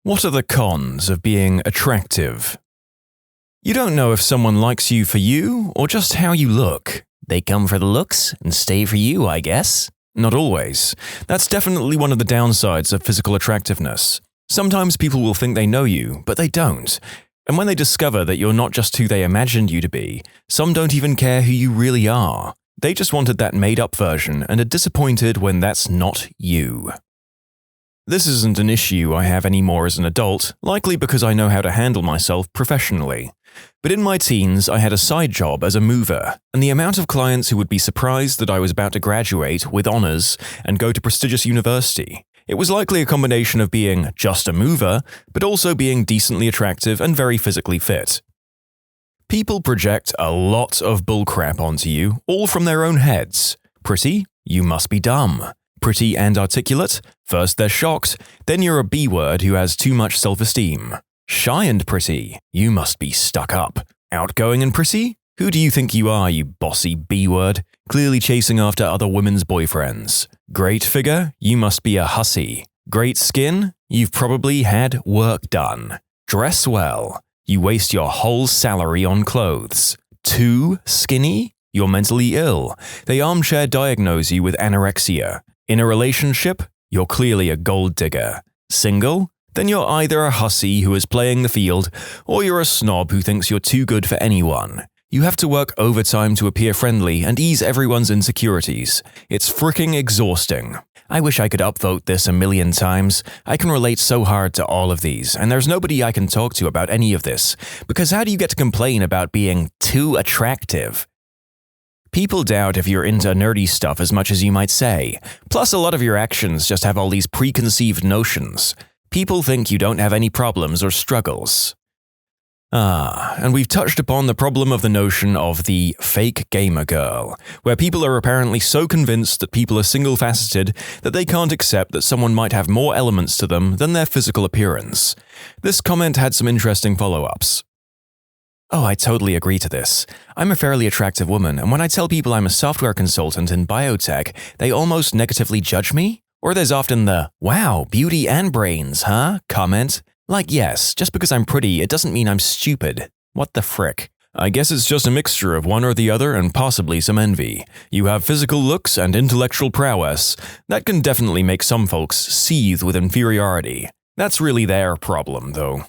What are the cons of being attractive? You don't know if someone likes you for you or just how you look. They come for the looks and stay for you, I guess. Not always. That's definitely one of the downsides of physical attractiveness. Sometimes people will think they know you, but they don't. And when they discover that you're not just who they imagined you to be, some don't even care who you really are. They just wanted that made-up version and are disappointed when that's not you. This isn't an issue I have anymore as an adult, likely because I know how to handle myself professionally. But in my teens, I had a side job as a mover, and the amount of clients who would be surprised that I was about to graduate with honors and go to prestigious university. It was likely a combination of being just a mover, but also being decently attractive and very physically fit. People project a lot of bullcrap onto you, all from their own heads. Pretty? You must be dumb. Pretty and articulate? First they're shocked, then you're a B-word who has too much self-esteem. Shy and pretty? You must be stuck up. Outgoing and pretty? Who do you think you are, you bossy B-word, clearly chasing after other women's boyfriends? Great figure? You must be a hussy. Great skin? You've probably had work done. Dress well? You waste your whole salary on clothes. Too skinny? You're mentally ill. They armchair diagnose you with anorexia. In a relationship? You're clearly a gold digger. Single? Then you're either a hussy who is playing the field, or you're a snob who thinks you're too good for anyone. You have to work overtime to appear friendly and ease everyone's insecurities. It's fricking exhausting. I wish I could upvote this 1,000,000 times. I can relate so hard to all of these, and there's nobody I can talk to about any of this, because how do you get to complain about being too attractive? People doubt if you're into nerdy stuff as much as you might say. Plus, a lot of your actions just have all these preconceived notions. People think you don't have any problems or struggles. And we've touched upon the problem of the notion of the fake gamer girl, where people are apparently so convinced that people are single-faceted that they can't accept that someone might have more elements to them than their physical appearance. This comment had some interesting follow-ups. Oh, I totally agree to this. I'm a fairly attractive woman, and when I tell people I'm a software consultant in biotech, they almost negatively judge me? Or there's often the, wow, beauty and brains, huh? Comment. Like, yes, just because I'm pretty, it doesn't mean I'm stupid. What the frick? I guess it's just a mixture of one or the other and possibly some envy. You have physical looks and intellectual prowess. That can definitely make some folks seethe with inferiority. That's really their problem, though.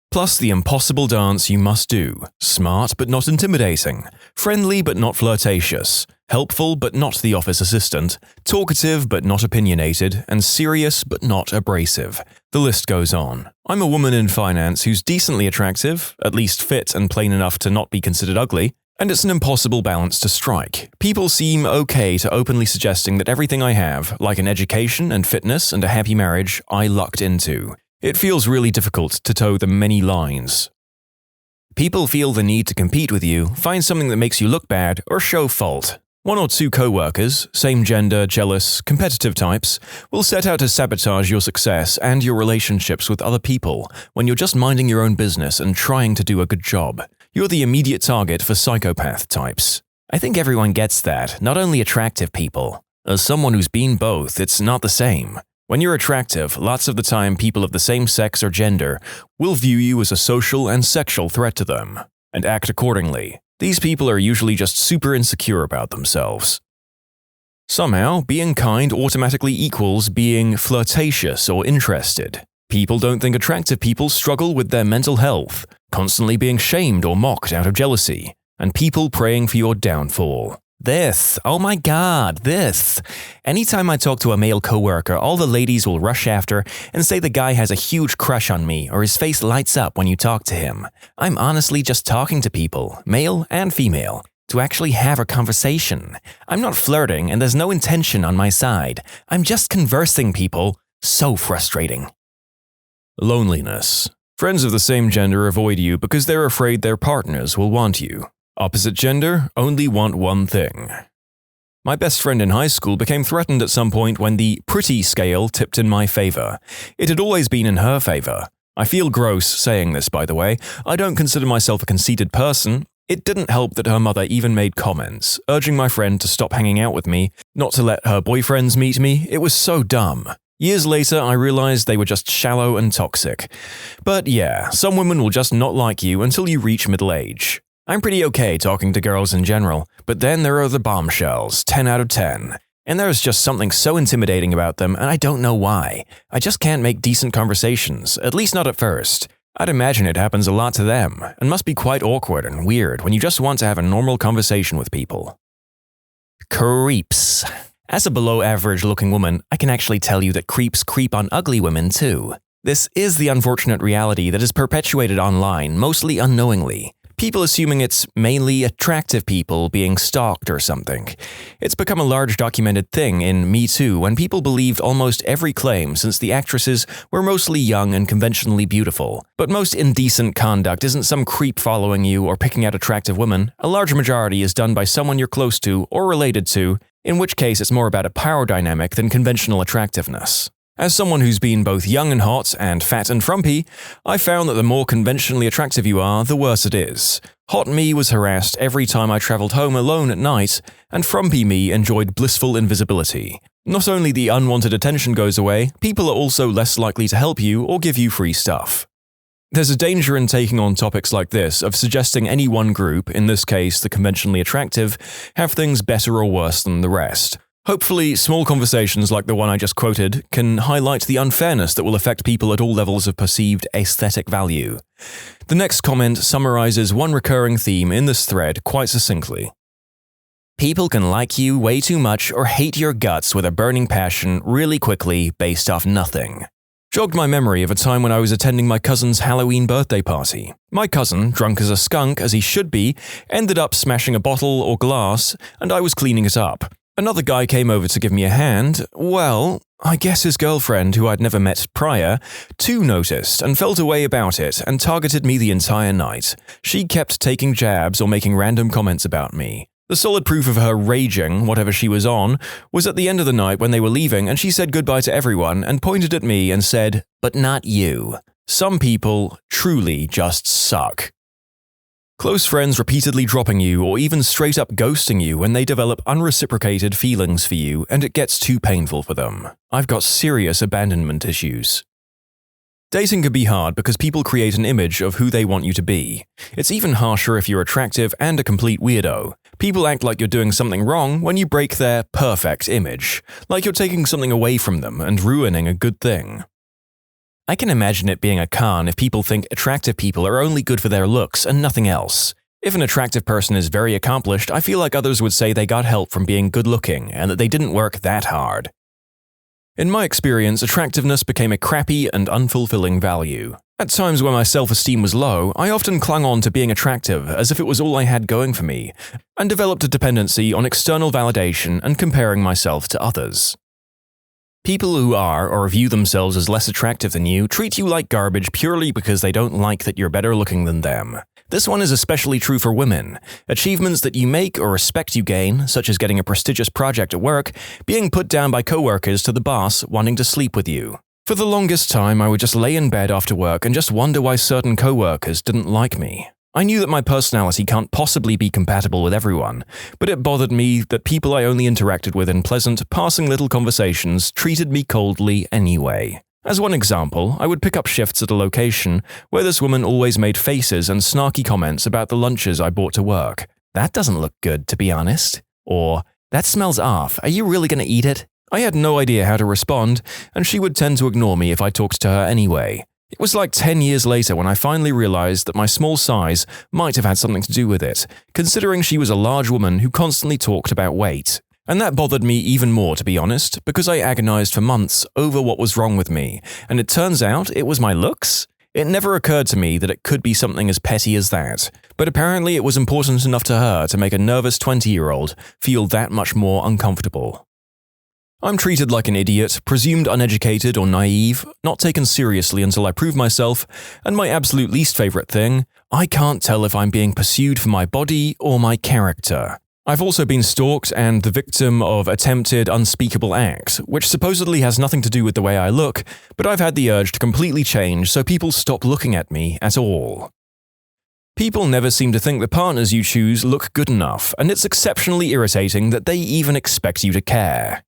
Plus the impossible dance you must do. Smart but not intimidating. Friendly but not flirtatious. Helpful but not the office assistant. Talkative but not opinionated. And serious but not abrasive. The list goes on. I'm a woman in finance who's decently attractive, at least fit and plain enough to not be considered ugly, and it's an impossible balance to strike. People seem okay to openly suggesting that everything I have, like an education and fitness and a happy marriage, I lucked into. It feels really difficult to toe the many lines. People feel the need to compete with you, find something that makes you look bad, or show fault. One or two co-workers, same gender, jealous, competitive types, will set out to sabotage your success and your relationships with other people when you're just minding your own business and trying to do a good job. You're the immediate target for psychopath types. I think everyone gets that, not only attractive people. As someone who's been both, it's not the same. When you're attractive, lots of the time people of the same sex or gender will view you as a social and sexual threat to them, and act accordingly. These people are usually just super insecure about themselves. Somehow, being kind automatically equals being flirtatious or interested. People don't think attractive people struggle with their mental health, constantly being shamed or mocked out of jealousy, and people praying for your downfall. This. Oh my god, this. Anytime I talk to a male coworker, all the ladies will rush after and say the guy has a huge crush on me or his face lights up when you talk to him. I'm honestly just talking to people, male and female, to actually have a conversation. I'm not flirting and there's no intention on my side. I'm just conversing, people. So frustrating. Loneliness. Friends of the same gender avoid you because they're afraid their partners will want you. Opposite gender only want one thing. My best friend in high school became threatened at some point when the pretty scale tipped in my favor. It had always been in her favor. I feel gross saying this, by the way. I don't consider myself a conceited person. It didn't help that her mother even made comments, urging my friend to stop hanging out with me, not to let her boyfriends meet me. It was so dumb. Years later, I realized they were just shallow and toxic. But yeah, some women will just not like you until you reach middle age. I'm pretty okay talking to girls in general, but then there are the bombshells, 10 out of 10. And there's just something so intimidating about them, and I don't know why. I just can't make decent conversations, at least not at first. I'd imagine it happens a lot to them, and must be quite awkward and weird when you just want to have a normal conversation with people. Creeps. As a below-average looking woman, I can actually tell you that creeps creep on ugly women too. This is the unfortunate reality that is perpetuated online, mostly unknowingly. People assuming it's mainly attractive people being stalked or something. It's become a large documented thing in Me Too when people believed almost every claim since the actresses were mostly young and conventionally beautiful. But most indecent conduct isn't some creep following you or picking out attractive women. A large majority is done by someone you're close to or related to, in which case it's more about a power dynamic than conventional attractiveness. As someone who's been both young and hot and fat and frumpy, I found that the more conventionally attractive you are, the worse it is. Hot me was harassed every time I traveled home alone at night, and frumpy me enjoyed blissful invisibility. Not only the unwanted attention goes away, people are also less likely to help you or give you free stuff. There's a danger in taking on topics like this of suggesting any one group, in this case the conventionally attractive, have things better or worse than the rest. Hopefully, small conversations like the one I just quoted can highlight the unfairness that will affect people at all levels of perceived aesthetic value. The next comment summarizes one recurring theme in this thread quite succinctly. People can like you way too much or hate your guts with a burning passion really quickly based off nothing. Jogged my memory of a time when I was attending my cousin's Halloween birthday party. My cousin, drunk as a skunk as he should be, ended up smashing a bottle or glass, and I was cleaning it up. Another guy came over to give me a hand. Well, I guess his girlfriend, who I'd never met prior, too noticed and felt a way about it and targeted me the entire night. She kept taking jabs or making random comments about me. The solid proof of her raging, whatever she was on, was at the end of the night when they were leaving and she said goodbye to everyone and pointed at me and said, "But not you. Some people truly just suck." Close friends repeatedly dropping you or even straight up ghosting you when they develop unreciprocated feelings for you and it gets too painful for them. I've got serious abandonment issues. Dating can be hard because people create an image of who they want you to be. It's even harsher if you're attractive and a complete weirdo. People act like you're doing something wrong when you break their perfect image, like you're taking something away from them and ruining a good thing. I can imagine it being a con if people think attractive people are only good for their looks and nothing else. If an attractive person is very accomplished, I feel like others would say they got help from being good-looking and that they didn't work that hard. In my experience, attractiveness became a crappy and unfulfilling value. At times when my self-esteem was low, I often clung on to being attractive as if it was all I had going for me, and developed a dependency on external validation and comparing myself to others. People who are or view themselves as less attractive than you treat you like garbage purely because they don't like that you're better looking than them. This one is especially true for women. Achievements that you make or respect you gain, such as getting a prestigious project at work, being put down by coworkers to the boss wanting to sleep with you. For the longest time, I would just lay in bed after work and just wonder why certain coworkers didn't like me. I knew that my personality can't possibly be compatible with everyone, but it bothered me that people I only interacted with in pleasant, passing little conversations treated me coldly anyway. As one example, I would pick up shifts at a location where this woman always made faces and snarky comments about the lunches I brought to work. "That doesn't look good, to be honest." Or, "That smells off. Are you really going to eat it?" I had no idea how to respond, and she would tend to ignore me if I talked to her anyway. It was like 10 years later when I finally realized that my small size might have had something to do with it, considering she was a large woman who constantly talked about weight. And that bothered me even more, to be honest, because I agonized for months over what was wrong with me, and it turns out it was my looks? It never occurred to me that it could be something as petty as that, but apparently it was important enough to her to make a nervous 20-year-old feel that much more uncomfortable. I'm treated like an idiot, presumed uneducated or naive, not taken seriously until I prove myself, and my absolute least favorite thing, I can't tell if I'm being pursued for my body or my character. I've also been stalked and the victim of attempted unspeakable acts, which supposedly has nothing to do with the way I look, but I've had the urge to completely change so people stop looking at me at all. People never seem to think the partners you choose look good enough, and it's exceptionally irritating that they even expect you to care.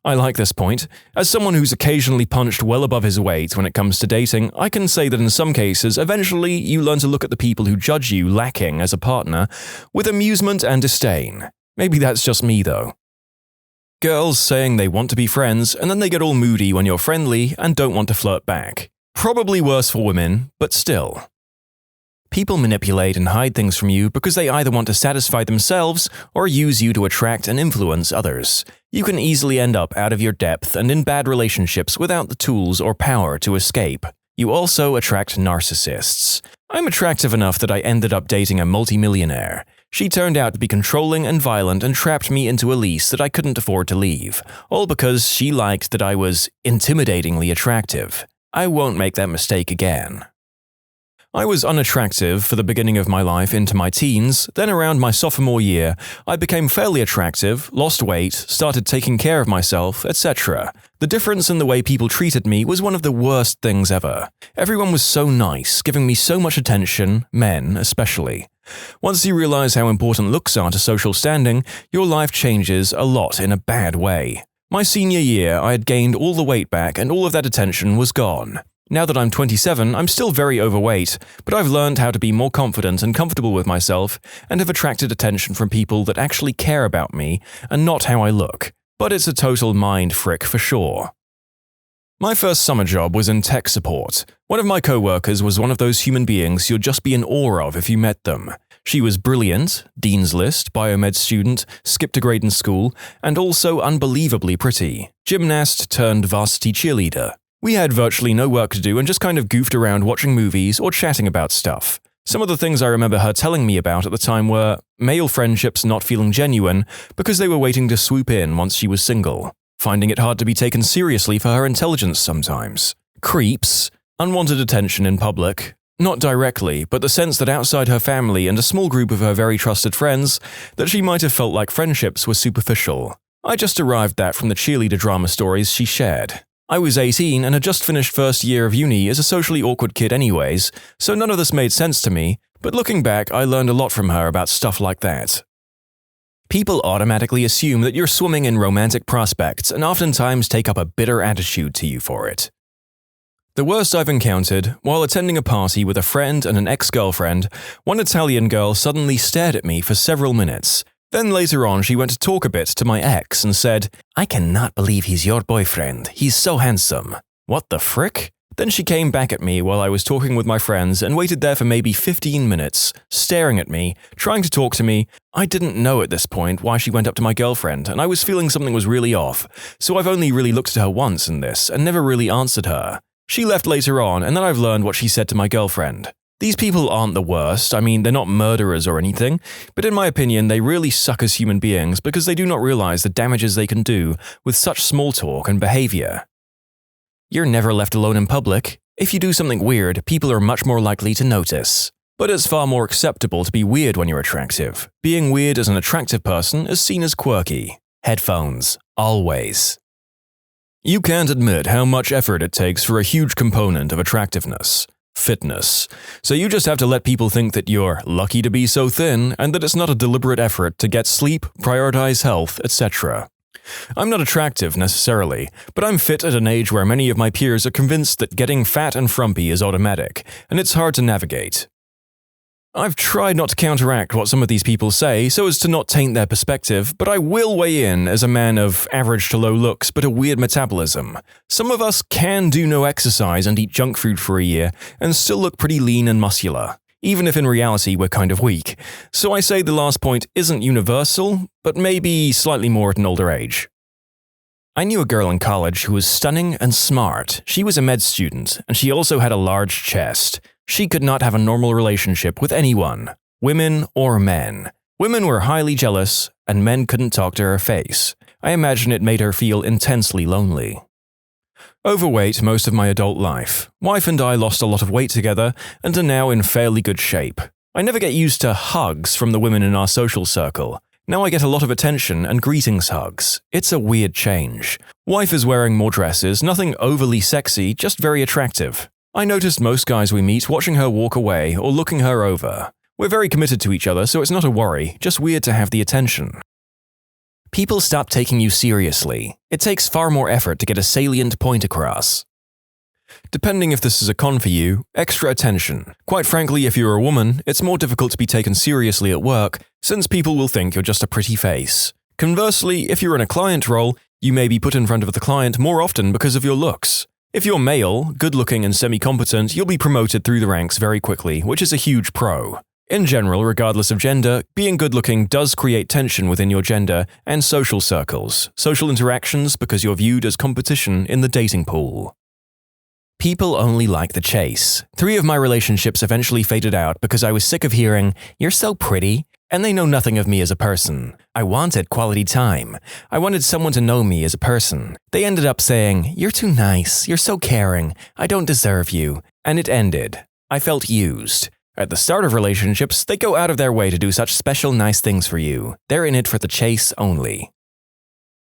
I like this point. As someone who's occasionally punched well above his weight when it comes to dating, I can say that in some cases, eventually you learn to look at the people who judge you lacking as a partner with amusement and disdain. Maybe that's just me, though. Girls saying they want to be friends, and then they get all moody when you're friendly and don't want to flirt back. Probably worse for women, but still. People manipulate and hide things from you because they either want to satisfy themselves or use you to attract and influence others. You can easily end up out of your depth and in bad relationships without the tools or power to escape. You also attract narcissists. I'm attractive enough that I ended up dating a multimillionaire. She turned out to be controlling and violent and trapped me into a lease that I couldn't afford to leave, all because she liked that I was intimidatingly attractive. I won't make that mistake again. I was unattractive for the beginning of my life into my teens, then around my sophomore year, I became fairly attractive, lost weight, started taking care of myself, etc. The difference in the way people treated me was one of the worst things ever. Everyone was so nice, giving me so much attention, men especially. Once you realize how important looks are to social standing, your life changes a lot in a bad way. My senior year, I had gained all the weight back and all of that attention was gone. Now that I'm 27, I'm still very overweight, but I've learned how to be more confident and comfortable with myself and have attracted attention from people that actually care about me and not how I look. But it's a total mind frick for sure. My first summer job was in tech support. One of my co-workers was one of those human beings you'd just be in awe of if you met them. She was brilliant, Dean's List, biomed student, skipped a grade in school, and also unbelievably pretty. Gymnast turned varsity cheerleader. We had virtually no work to do and just kind of goofed around watching movies or chatting about stuff. Some of the things I remember her telling me about at the time were male friendships not feeling genuine because they were waiting to swoop in once she was single, finding it hard to be taken seriously for her intelligence sometimes, creeps, unwanted attention in public, not directly, but the sense that outside her family and a small group of her very trusted friends, that she might have felt like friendships were superficial. I just derived that from the cheerleader drama stories she shared. I was 18 and had just finished first year of uni as a socially awkward kid anyways, so none of this made sense to me, but looking back I learned a lot from her about stuff like that. People automatically assume that you're swimming in romantic prospects and oftentimes take up a bitter attitude to you for it. The worst I've encountered, while attending a party with a friend and an ex-girlfriend, one Italian girl suddenly stared at me for several minutes. Then later on she went to talk a bit to my ex and said, "I cannot believe he's your boyfriend, he's so handsome." What the frick? Then she came back at me while I was talking with my friends and waited there for maybe 15 minutes, staring at me, trying to talk to me. I didn't know at this point why she went up to my girlfriend and I was feeling something was really off, so I've only really looked at her once in this and never really answered her. She left later on and then I've learned what she said to my girlfriend. These people aren't the worst, I mean, they're not murderers or anything, but in my opinion, they really suck as human beings because they do not realize the damages they can do with such small talk and behavior. You're never left alone in public. If you do something weird, people are much more likely to notice. But it's far more acceptable to be weird when you're attractive. Being weird as an attractive person is seen as quirky. Headphones. Always. You can't admit how much effort it takes for a huge component of attractiveness. Fitness. So you just have to let people think that you're lucky to be so thin and that it's not a deliberate effort to get sleep, prioritize health, etc. I'm not attractive necessarily, but I'm fit at an age where many of my peers are convinced that getting fat and frumpy is automatic, and it's hard to navigate. I've tried not to counteract what some of these people say so as to not taint their perspective, but I will weigh in as a man of average to low looks but a weird metabolism. Some of us can do no exercise and eat junk food for a year and still look pretty lean and muscular, even if in reality we're kind of weak. So I say the last point isn't universal, but maybe slightly more at an older age. I knew a girl in college who was stunning and smart. She was a med student, and she also had a large chest. She could not have a normal relationship with anyone, women or men. Women were highly jealous, and men couldn't talk to her face. I imagine it made her feel intensely lonely. Overweight most of my adult life. Wife and I lost a lot of weight together and are now in fairly good shape. I never get used to hugs from the women in our social circle. Now I get a lot of attention and greetings hugs. It's a weird change. Wife is wearing more dresses, nothing overly sexy, just very attractive. I noticed most guys we meet watching her walk away or looking her over. We're very committed to each other, so it's not a worry, just weird to have the attention. People stop taking you seriously. It takes far more effort to get a salient point across. Depending if this is a con for you, extra attention. Quite frankly, if you're a woman, it's more difficult to be taken seriously at work, since people will think you're just a pretty face. Conversely, if you're in a client role, you may be put in front of the client more often because of your looks. If you're male, good-looking and semi-competent, you'll be promoted through the ranks very quickly, which is a huge pro. In general, regardless of gender, being good-looking does create tension within your gender and social circles, social interactions because you're viewed as competition in the dating pool. People only like the chase. 3 of my relationships eventually faded out because I was sick of hearing, "You're so pretty," and they know nothing of me as a person. I wanted quality time. I wanted someone to know me as a person. They ended up saying, "You're too nice, you're so caring, I don't deserve you," and it ended. I felt used. At the start of relationships, they go out of their way to do such special nice things for you. They're in it for the chase only.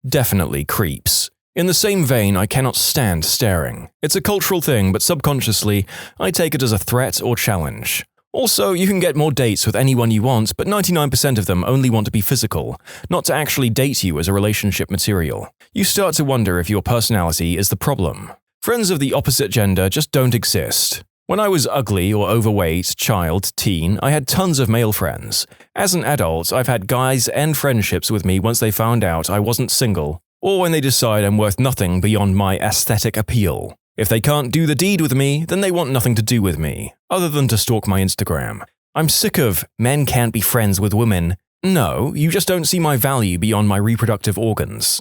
Definitely creeps. In the same vein, I cannot stand staring. It's a cultural thing, but subconsciously, I take it as a threat or challenge. Also, you can get more dates with anyone you want, but 99% of them only want to be physical, not to actually date you as a relationship material. You start to wonder if your personality is the problem. Friends of the opposite gender just don't exist. When I was ugly or overweight, child, teen, I had tons of male friends. As an adult, I've had guys end friendships with me once they found out I wasn't single, or when they decide I'm worth nothing beyond my aesthetic appeal. If they can't do the deed with me, then they want nothing to do with me, other than to stalk my Instagram. I'm sick of, "Men can't be friends with women." No, you just don't see my value beyond my reproductive organs.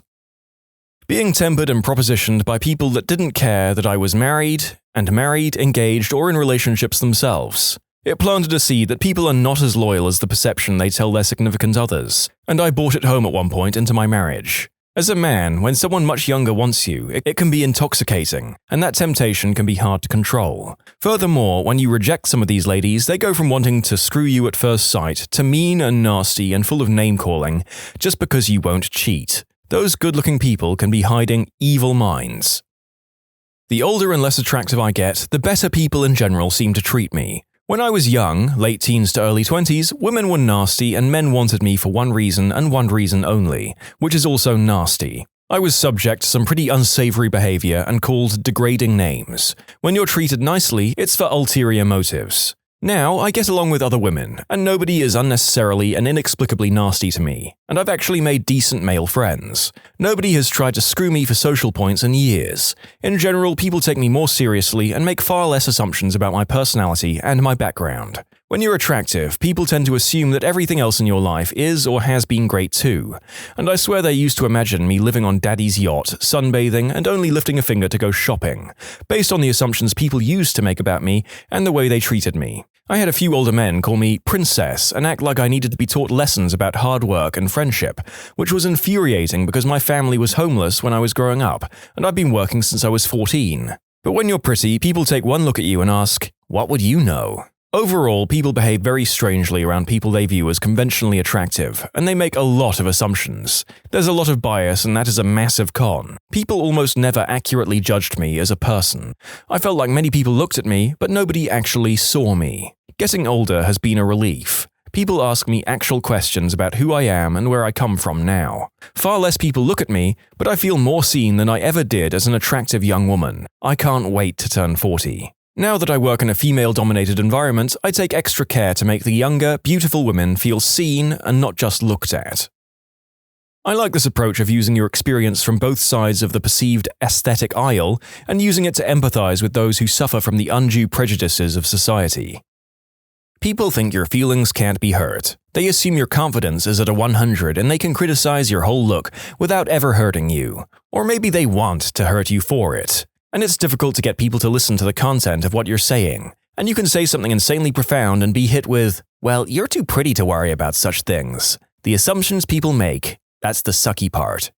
Being tempered and propositioned by people that didn't care that I was married, engaged, or in relationships themselves. It planted a seed that people are not as loyal as the perception they tell their significant others, and I brought it home at one point into my marriage. As a man, when someone much younger wants you, it can be intoxicating, and that temptation can be hard to control. Furthermore, when you reject some of these ladies, they go from wanting to screw you at first sight to mean and nasty and full of name-calling just because you won't cheat. Those good-looking people can be hiding evil minds. The older and less attractive I get, the better people in general seem to treat me. When I was young, late teens to early 20s, women were nasty and men wanted me for one reason and one reason only, which is also nasty. I was subject to some pretty unsavory behavior and called degrading names. When you're treated nicely, it's for ulterior motives. Now, I get along with other women, and nobody is unnecessarily and inexplicably nasty to me, and I've actually made decent male friends. Nobody has tried to screw me for social points in years. In general, people take me more seriously and make far less assumptions about my personality and my background. When you're attractive, people tend to assume that everything else in your life is or has been great too, and I swear they used to imagine me living on daddy's yacht, sunbathing, and only lifting a finger to go shopping, based on the assumptions people used to make about me and the way they treated me. I had a few older men call me princess and act like I needed to be taught lessons about hard work and friendship, which was infuriating because my family was homeless when I was growing up, and I've been working since I was 14. But when you're pretty, people take one look at you and ask, "What would you know?" Overall, people behave very strangely around people they view as conventionally attractive, and they make a lot of assumptions. There's a lot of bias, and that is a massive con. People almost never accurately judged me as a person. I felt like many people looked at me, but nobody actually saw me. Getting older has been a relief. People ask me actual questions about who I am and where I come from now. Far less people look at me, but I feel more seen than I ever did as an attractive young woman. I can't wait to turn 40. Now that I work in a female-dominated environment, I take extra care to make the younger, beautiful women feel seen and not just looked at. I like this approach of using your experience from both sides of the perceived aesthetic aisle and using it to empathize with those who suffer from the undue prejudices of society. People think your feelings can't be hurt. They assume your confidence is at a 100 and they can criticize your whole look without ever hurting you. Or maybe they want to hurt you for it. And it's difficult to get people to listen to the content of what you're saying. And you can say something insanely profound and be hit with, "Well, you're too pretty to worry about such things." The assumptions people make, that's the sucky part.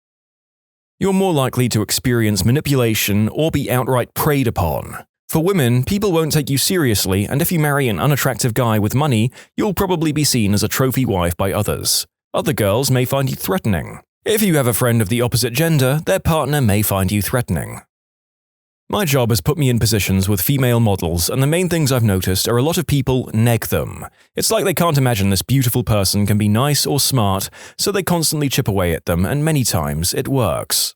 You're more likely to experience manipulation or be outright preyed upon. For women, people won't take you seriously, and if you marry an unattractive guy with money, you'll probably be seen as a trophy wife by others. Other girls may find you threatening. If you have a friend of the opposite gender, their partner may find you threatening. My job has put me in positions with female models, and the main things I've noticed are a lot of people neg them. It's like they can't imagine this beautiful person can be nice or smart, so they constantly chip away at them, and many times it works.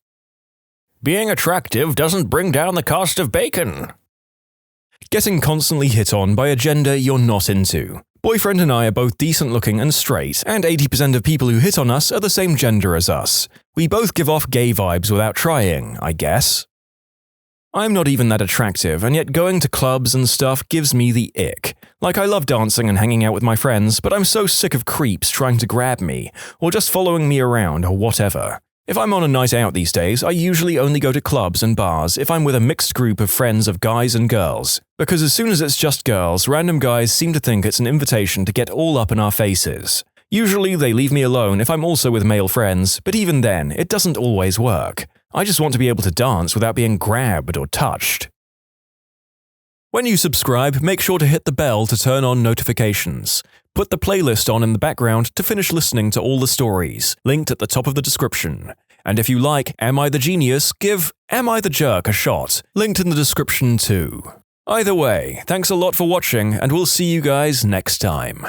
Being attractive doesn't bring down the cost of bacon. Getting constantly hit on by a gender you're not into. Boyfriend and I are both decent looking and straight, and 80% of people who hit on us are the same gender as us. We both give off gay vibes without trying, I guess. I'm not even that attractive, and yet going to clubs and stuff gives me the ick. Like, I love dancing and hanging out with my friends, but I'm so sick of creeps trying to grab me, or just following me around or whatever. If I'm on a night out these days, I usually only go to clubs and bars if I'm with a mixed group of friends of guys and girls, because as soon as it's just girls, random guys seem to think it's an invitation to get all up in our faces. Usually they leave me alone if I'm also with male friends, but even then, it doesn't always work. I just want to be able to dance without being grabbed or touched. When you subscribe, make sure to hit the bell to turn on notifications. Put the playlist on in the background to finish listening to all the stories, linked at the top of the description. And if you like Am I the Genius, give Am I the Jerk a shot, linked in the description too. Either way, thanks a lot for watching, and we'll see you guys next time.